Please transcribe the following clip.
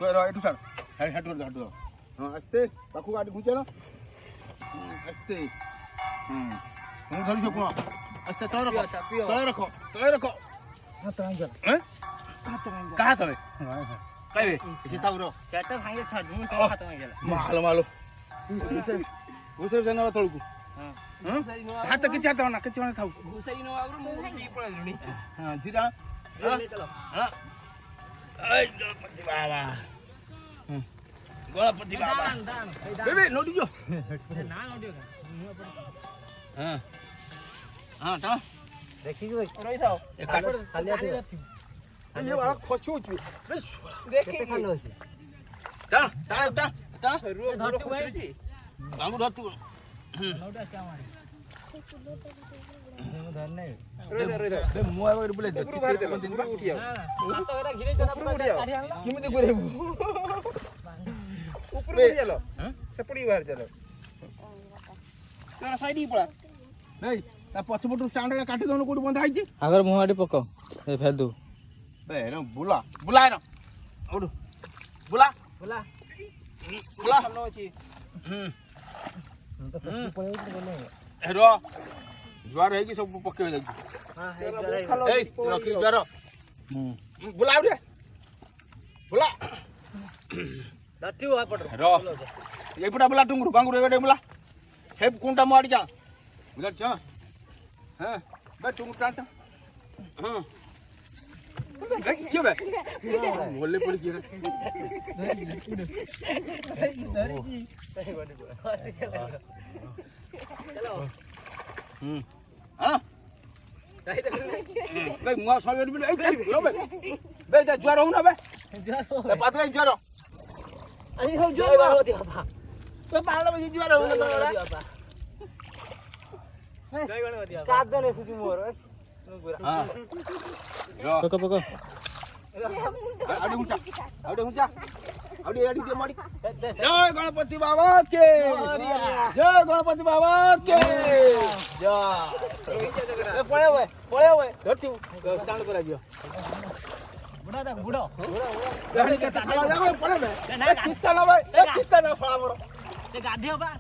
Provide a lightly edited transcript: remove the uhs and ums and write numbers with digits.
तो रो एटू छाड़ हेड हां आस्ते पाखु गाड़ी घुचेलो आस्ते હું ધરી શકું આસ્તે તો રખો હા તો આંગલ હે कहाँ था कई रे इसी ताऊ रो सेट भांगे छ जुन तो हाथ में गेला मालो घुसर जन तळकु हां हाथ किछ हाथ ना किछ ना थाउ घुसई नो आगरो मु ती पळे जुनी हां धीरा चलो हां आई गणपति बाबा गणपति बाबा बेबे नोडी जो ना नोडियो हां हां ता देखी जो रोई थाओ खाली आते ये वाला खचू छु देखि केते खालो अछि ता रो धरतु भाई बाबू धरतु नौटा क्या मारे से कुलो तो धर नहीं रे बे मु आबे बोले ऊपर बाहर दे दिन उठिया हां तो एरा घिरे चना पड़ा काढ़ी आनला किमिति करेबू ऊपर उठियालो से पड़ी बाहर चलो ना साइड ही पड़ा नहीं ता पछपटु स्टैंड रे काटी दोनो कोडी बंधा आइची अगर मुहाडी पको ए फेल दू बे रे बुला ना ओडू बुला खालो अछि तो पड़े बोले रो ज्वार है कि सब पक्के हो जाई हां है खालो ए रखी ज्वार बुलाओ रे बुला दत्ती हो पड़ रो ये पड़ा बुला टुंगुरु बांगुरु एगडे बुला हेब कुंटा मार जा बुला छ हां बे टुंगुरु टाटा हां क्यों बे बोले पड़ी क्यों चलो हां बे मुआ सवे बे रो बे जा ज्वार हो ना बे ज्वार पात्र ज्वार अरे हम ज्वार होती बाबा तो पाला में ज्वार हो ना बाबा जय गणपति बाबा काद ने सुजी मोर हां पको आड़ी ऊंचा आड़ी दे माड़ी जय गणपति बाबा के जय पळे ओए धरती स्टैंड करा दियो बुढ़ा गाड़ी के टाटा जा पळे बे चित्ता ना भाई चित्ता ना फळा मोर ते गाधे बा